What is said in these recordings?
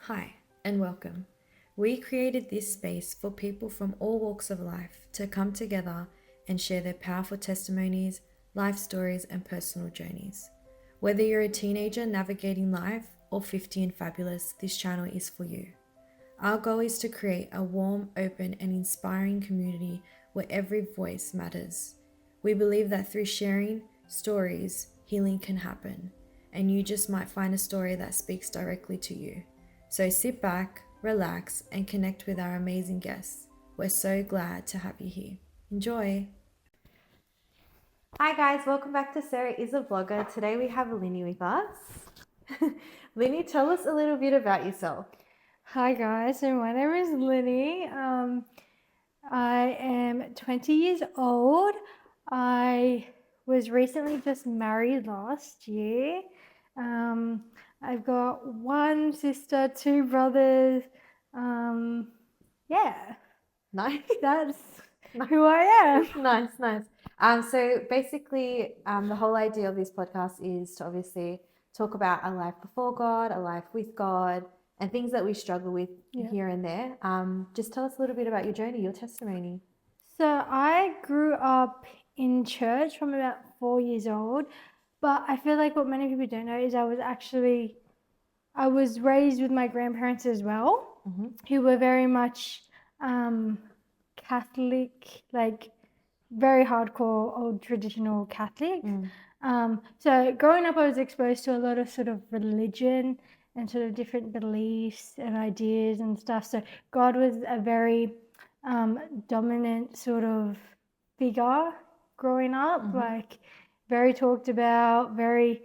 Hi, and welcome. We created this space for people from all walks of life to come together and share their powerful testimonies, life stories, and personal journeys. Whether you're a teenager navigating life or 50 and fabulous, this channel is for you. Our goal is to create a warm, open, and inspiring community where every voice matters. We believe that through sharing stories, healing can happen, and you just might find a story that speaks directly to you. So sit back, relax, and connect with our amazing guests. We're so glad to have you here. Enjoy! Hi guys, welcome back to Sarah is a Vlogger. Today we have Lini with us. Lini, tell us a little bit about yourself. Hi guys, so my name is Lini. I am 20 years old. I was recently just married last year. I've got one sister, two brothers. Yeah, Nice. that's who I am. Nice. So basically, the whole idea of this podcast is to obviously talk about a life before God, a life with God, and things that we struggle with Yeah. here and there. Just tell us a little bit about your journey, your testimony. So I grew up in church from about 4 years old, but I feel like what many people don't know is I was raised with my grandparents as well, who were very much Catholic, like very hardcore old traditional Catholics. So growing up, I was exposed to a lot of sort of religion and sort of different beliefs and ideas and stuff. So God was a very dominant sort of figure growing up, like very talked about, very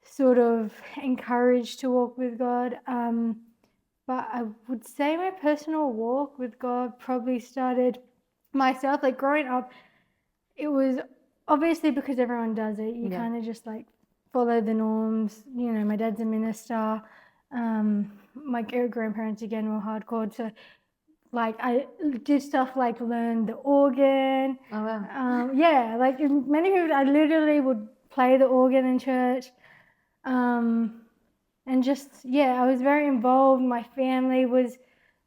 sort of encouraged to walk with God. But I would say my personal walk with God probably started myself, like growing up. It was obviously because everyone does it. You kind of just like follow the norms. You know, my dad's a minister. My grandparents again were hardcore, so like I did stuff like learn the organ. Oh wow. Yeah, like many people, I literally would play the organ in church. And just, yeah, I was very involved. My family was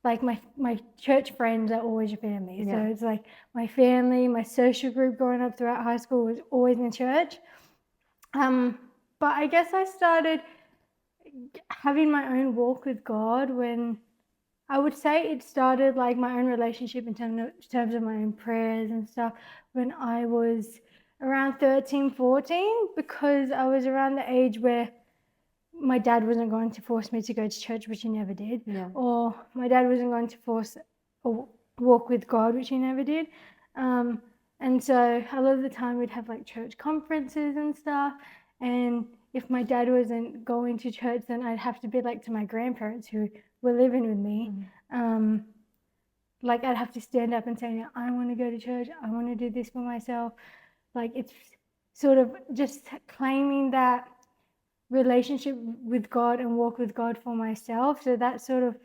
like my church friends are always your family. So it's like my family, my social group growing up throughout high school was always in church. But I guess I started having my own walk with God when I would say it started like my own relationship in terms of my own prayers and stuff when I was around 13, 14, because I was around the age where my dad wasn't going to force me to go to church, which he never did, or my dad wasn't going to force a walk with God, which he never did. And so a lot of the time we'd have like church conferences and stuff, and if my dad wasn't going to church, then I'd have to be like to my grandparents who were living with me. Like I'd have to stand up and say, I want to go to church, I want to do this for myself. Like it's sort of just claiming that relationship with God and walk with God for myself. So that sort of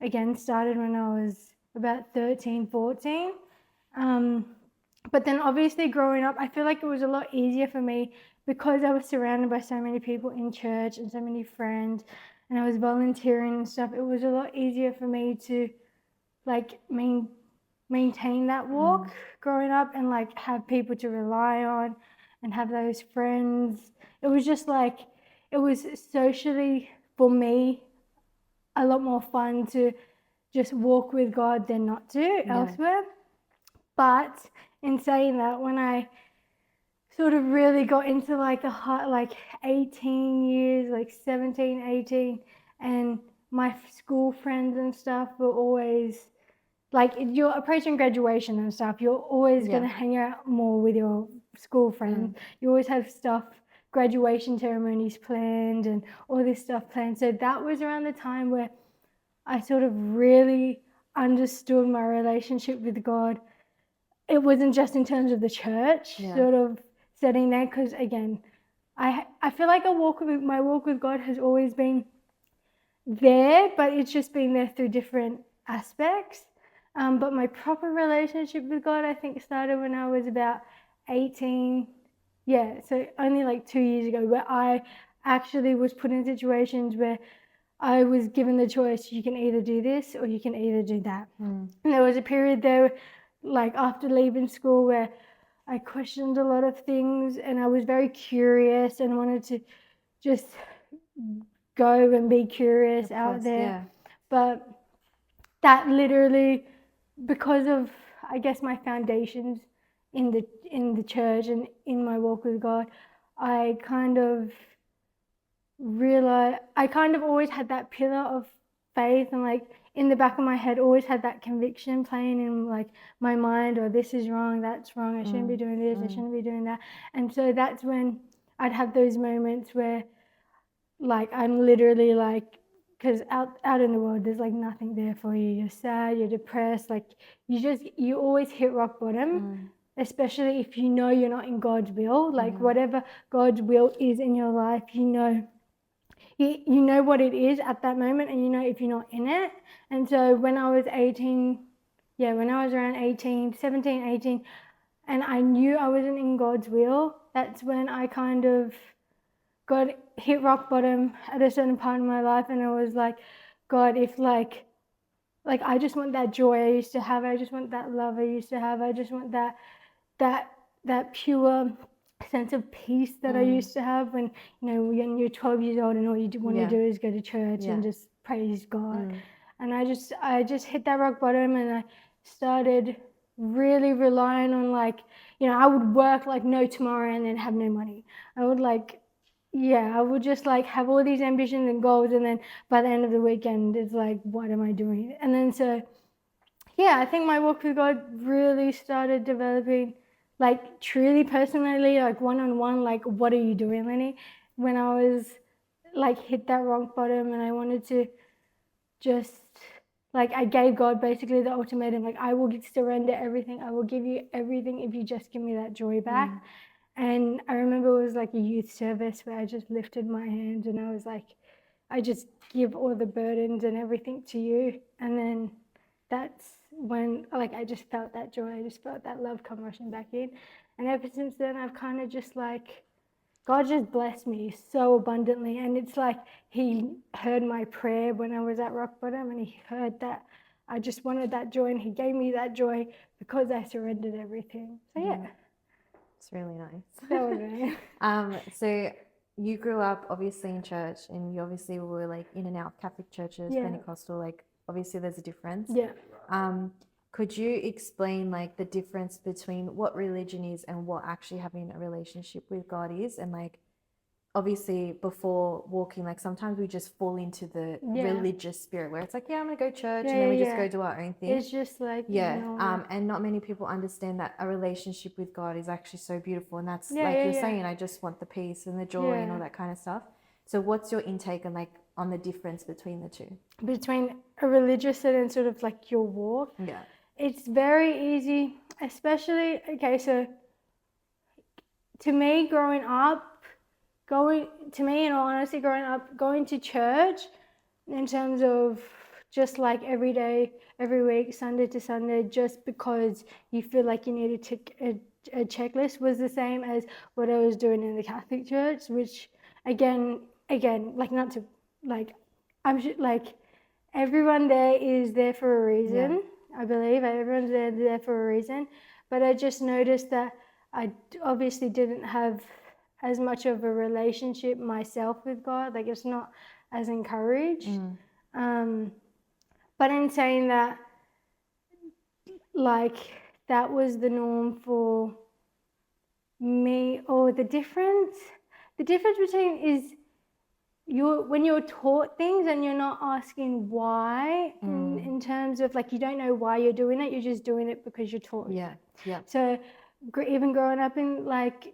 again started when I was about 13, 14. But then obviously growing up, I feel like it was a lot easier for me because I was surrounded by so many people in church and so many friends, and I was volunteering and stuff. It was a lot easier for me to like maintain that walk growing up and like have people to rely on and have those friends. It was just like, it was socially for me a lot more fun to just walk with God than not to elsewhere. But in saying that, when I sort of really got into like the hot, like 18 years, like 17, 18, and my school friends and stuff were always like, you're approaching graduation and stuff, you're always going to hang out more with your school friends. You always have stuff, graduation ceremonies planned and all this stuff planned. So that was around the time where I sort of really understood my relationship with God. It wasn't just in terms of the church sort of setting there, because again, I feel like my walk with God has always been there, but it's just been there through different aspects. But my proper relationship with God, I think, started when I was about 18. Yeah, so only like 2 years ago, where I actually was put in situations where I was given the choice, you can either do this or you can either do that. Mm. And there was a period there, like after leaving school, where I questioned a lot of things and I was very curious and wanted to just go and be curious out there. Yeah. But that literally, because of, I guess, my foundations in the church and in my walk with God, I kind of realized, I kind of always had that pillar of faith, and like in the back of my head always had that conviction playing in like my mind, or this is wrong, that's wrong, I shouldn't be doing this, I shouldn't be doing that. And so that's when I'd have those moments where like I'm literally like, because out in the world there's like nothing there for you, you're sad, you're depressed, like you always hit rock bottom, especially if you know you're not in God's will, like whatever God's will is in your life, you know what it is at that moment, and you know if you're not in it. And so when I was 18, when I was around 18, 17, 18, and I knew I wasn't in God's will, that's when I kind of hit rock bottom at a certain part in my life, and I was like, God, if like I just want that joy I used to have, I just want that love I used to have, I just want that pure sense of peace that I used to have when when you're 12 years old and all you want to do is go to church and just praise God. And I just hit that rock bottom, and I started really relying on I would work like no tomorrow and then have no money. I would I would just have all these ambitions and goals, and then by the end of the weekend it's like, what am I doing? And then so I think my walk with God really started developing truly personally, one-on-one, what are you doing, Lini? When I was hit that rock bottom and I wanted to just I gave God basically the ultimatum, I will surrender everything, I will give you everything if you just give me that joy back. And I remember it was a youth service where I just lifted my hands and I was like, I just give all the burdens and everything to you. And then that's when I just felt that joy, I just felt that love come rushing back in. And ever since then I've kind of just God just blessed me so abundantly, and it's like he heard my prayer when I was at rock bottom, and he heard that I just wanted that joy, and he gave me that joy because I surrendered everything. So it's really nice. That was it. So you grew up obviously in church, and you obviously were in and out Catholic churches, Pentecostal, obviously there's a difference. Could you explain the difference between what religion is and what actually having a relationship with God is? And obviously before walking, sometimes we just fall into the religious spirit where it's I'm gonna go to church, and then we just go do our own thing. It's just and not many people understand that a relationship with God is actually so beautiful, and that's you're saying, I just want the peace and the joy and all that kind of stuff. So what's your intake on the difference between the two? Between a religious and sort of your walk? It's very easy, especially, so to me growing up, going to church in terms of just every day, every week, Sunday to Sunday, just because you feel like you need to tick a checklist, was the same as what I was doing in the Catholic Church, which again, not to I'm everyone there is there for a reason. I believe everyone's there for a reason, but I just noticed that I obviously didn't have as much of a relationship myself with God. It's not as encouraged. But in saying that, that was the norm for me. Or the difference between is when you're taught things and you're not asking why, in terms of you don't know why you're doing it, you're just doing it because you're taught. So even growing up in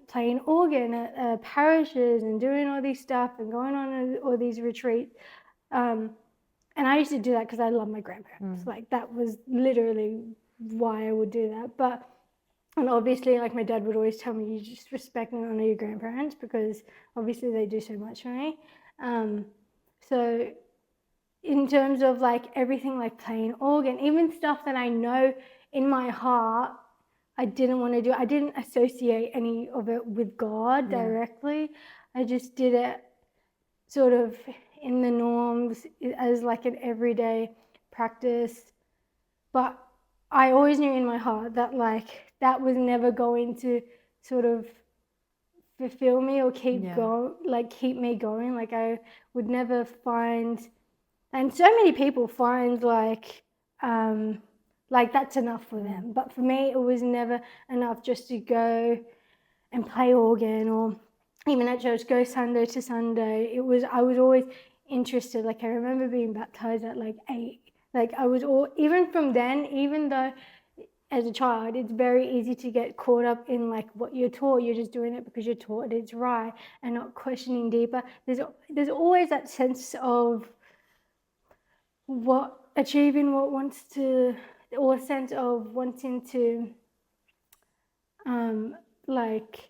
playing organ at parishes and doing all these stuff and going on all these retreats, and I used to do that because I love my grandparents. That was literally why I would do that. And obviously, my dad would always tell me, you just respect and honor your grandparents because obviously they do so much for me. So in terms of everything, playing organ, even stuff that I know in my heart I didn't want to do, I didn't associate any of it with God directly. I just did it sort of in the norms, as like an everyday practice. But I always knew in my heart that like that was never going to sort of fulfill me or keep me going. Like I would never find, and so many people find like that's enough for them. But for me, it was never enough just to go and play organ, or even at church, go Sunday to Sunday. I was always interested. Like I remember being baptized at like 8. Like I was even from then, even though as a child, it's very easy to get caught up in like what you're taught. You're just doing it because you're taught it's right and not questioning deeper. There's always that sense of achieving what wants to, or sense of wanting to like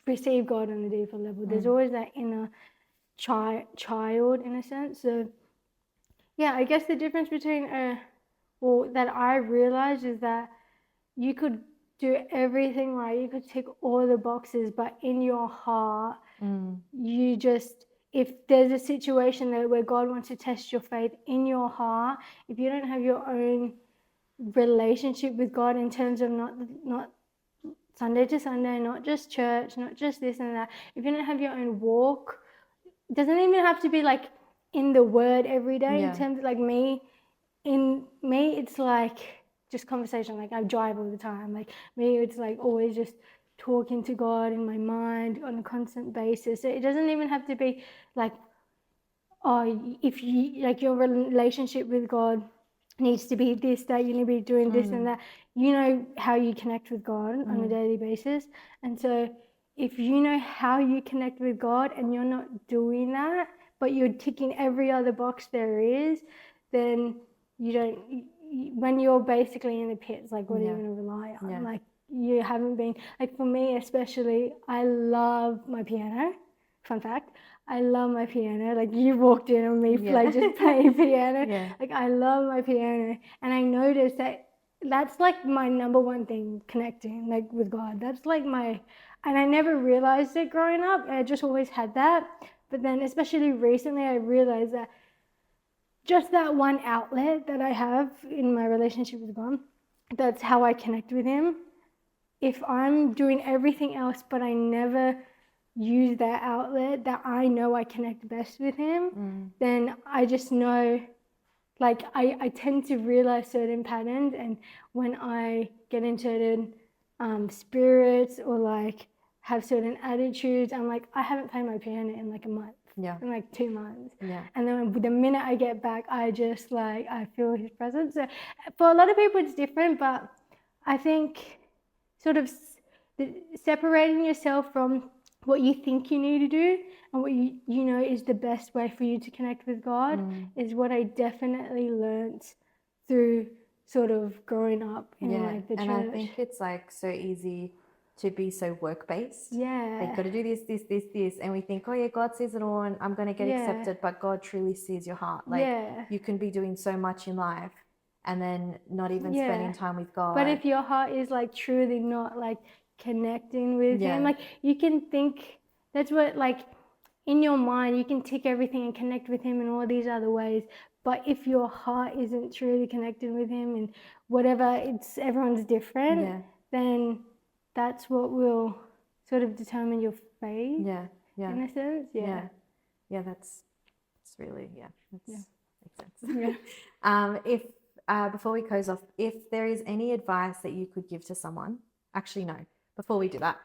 receive God on a deeper level. There's always that inner child in a sense. So yeah, I guess the difference between that I realized is that you could do everything right, you could tick all the boxes, but in your heart, you just, if there's a situation where God wants to test your faith in your heart, if you don't have your own relationship with God in terms of not Sunday to Sunday, not just church, not just this and that, if you don't have your own walk, it doesn't even have to be like in the word every day. In terms of like me, it's like just conversation. Like I drive all the time. Like me, it's like always just talking to God in my mind on a constant basis. So it doesn't even have to be like, oh, if you like your relationship with God needs to be this, that, you need to be doing this and that. You know how you connect with God on a daily basis. And so if you know how you connect with God and you're not doing that, but you're ticking every other box there is, then you don't, when you're basically in the pits, like what are you going to rely on? Like you haven't been, like for me especially, I love my piano. Fun fact, I love my piano. Like you walked in on me just playing piano. Like I love my piano, and I noticed that that's like my number one thing, connecting like with God. That's like and I never realized it growing up. I just always had that. But then especially recently I realized that just that one outlet that I have in my relationship with God, that's how I connect with him. If I'm doing everything else but I never use that outlet that I know I connect best with him, then I just know, like I tend to realize certain patterns, and when I get in certain spirits or like have certain attitudes, I'm like, I haven't played my piano in like a month. In like 2 months. And then the minute I get back, I just like, I feel his presence. So for a lot of people it's different, but I think sort of separating yourself from what you think you need to do and what you know is the best way for you to connect with God is what I definitely learnt through sort of growing up in like the church. And I think it's like so easy to be so work-based. Like, got to do this, and we think, oh yeah, God sees it all and I'm going to get accepted, but God truly sees your heart. Like you can be doing so much in life and then not even spending time with God. But if your heart is like truly not like connecting with him, like you can think, that's what, like in your mind you can tick everything and connect with him in all these other ways, but if your heart isn't truly connected with him and whatever, it's everyone's different, then that's what will sort of determine your faith in a sense. That's really makes sense. If before we close off, if there is any advice that you could give to someone, actually no, before we do that,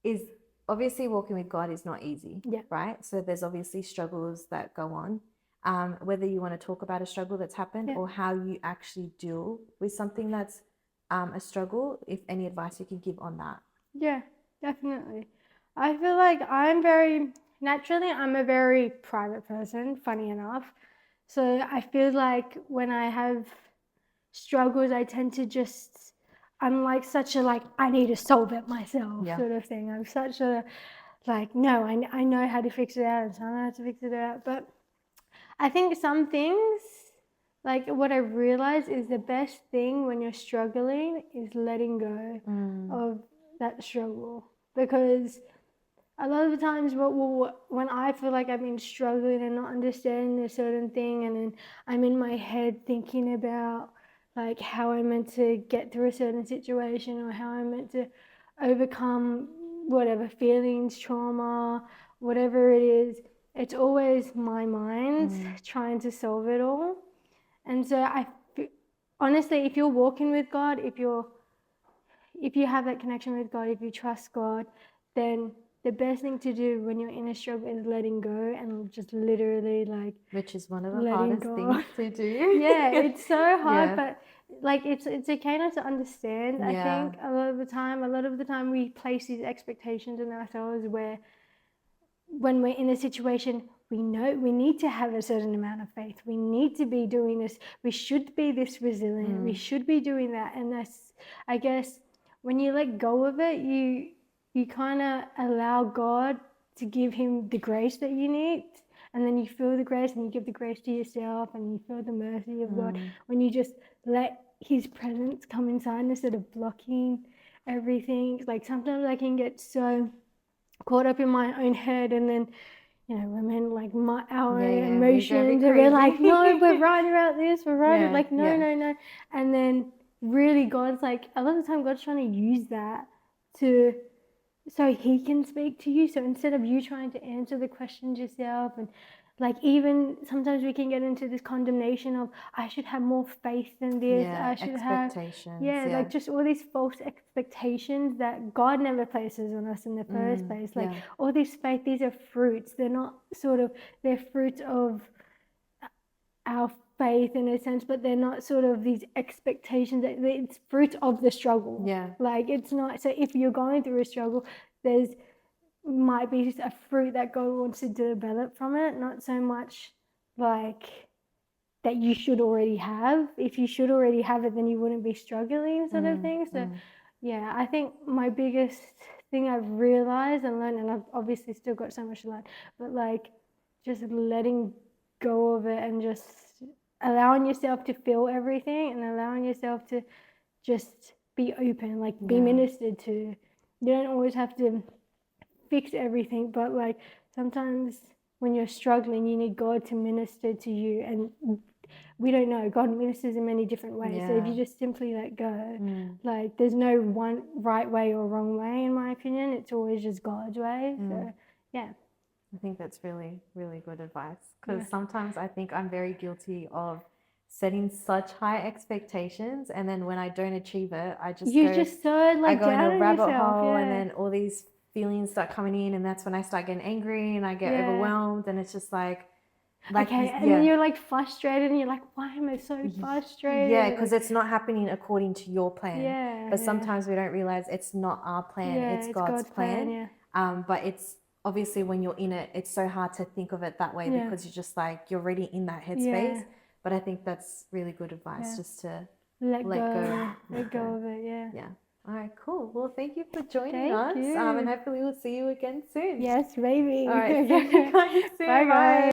is obviously walking with God is not easy, right? So there's obviously struggles that go on. Whether you want to talk about a struggle that's happened or how you actually deal with something that's a struggle, if any advice you can give on that. Yeah, definitely. I feel like I'm a very private person, funny enough. So I feel like when I have struggles, I tend to I'm like such a like, I need to solve it myself sort of thing. I'm such a like, no, I know how to fix it out and so I know how to fix it out. But I think some things, like what I realized is the best thing when you're struggling is letting go of that struggle, because a lot of the times when I feel like I've been struggling and not understanding a certain thing, and then I'm in my head thinking about like how I'm meant to get through a certain situation, or how I'm meant to overcome whatever feelings, trauma, whatever it is, it's always my mind trying to solve it all. And so honestly, if you're walking with God, if you have that connection with God, if you trust God, then the best thing to do when you're in a struggle is letting go, and just literally like, which is one of the letting hardest go. things to do. Yeah, it's so hard, Yeah. but like it's okay not to understand. I Yeah. think a lot of the time we place these expectations on ourselves, where when we're in a situation, we know we need to have a certain amount of faith. We need to be doing this. We should be this resilient. We should be doing that. And that's, I guess, when you let go of it, you kind of allow God to give him the grace that you need. And then you feel the grace, and you give the grace to yourself, and you feel the mercy of God when you just let his presence come inside instead of blocking everything. Like sometimes I can get so caught up in my own head, and then women like our emotions, and we're like, no, we're right about this, we're right, like no, and then really God's like, a lot of the time God's trying to use that to so he can speak to you. So instead of you trying to answer the questions yourself, and like even sometimes we can get into this condemnation of, I should have more faith than this, I should have like just all these false expectations that God never places on us in the first place. Like all this faith, these are fruits. They're not they're fruits of our faith in a sense, but they're not sort of these expectations. It's fruit of the struggle. Like it's not, so if you're going through a struggle, there's might be just a fruit that God wants to develop from it, not so much like that you should already have. If you should already have it, then you wouldn't be struggling, sort of thing. So yeah, I think my biggest thing I've realized and learned, and I've obviously still got so much to learn, but like just letting go of it, and just allowing yourself to feel everything, and allowing yourself to just be open, like be ministered to. You don't always have to fix everything, but like sometimes when you're struggling, you need God to minister to you, and we don't know, God ministers in many different ways. So if you just simply let go, like there's no one right way or wrong way, in my opinion. It's always just God's way. So yeah, I think that's really, really good advice, because sometimes I think I'm very guilty of setting such high expectations, and then when I don't achieve it, I just I go in a rabbit hole, and then all these feelings start coming in, and that's when I start getting angry, and I get overwhelmed, and it's just like and then you're like frustrated, and you're like, why am I so frustrated? Yeah, because it's not happening according to your plan. But sometimes we don't realize it's not our plan, it's God's plan. But it's obviously when you're in it, it's so hard to think of it that way, because you're just like, you're already in that headspace. But I think that's really good advice, just to let go of it. Yeah. All right, cool. Well, thank you for joining us. And hopefully we'll see you again soon. Yes, maybe. All right, see you guys soon. Bye.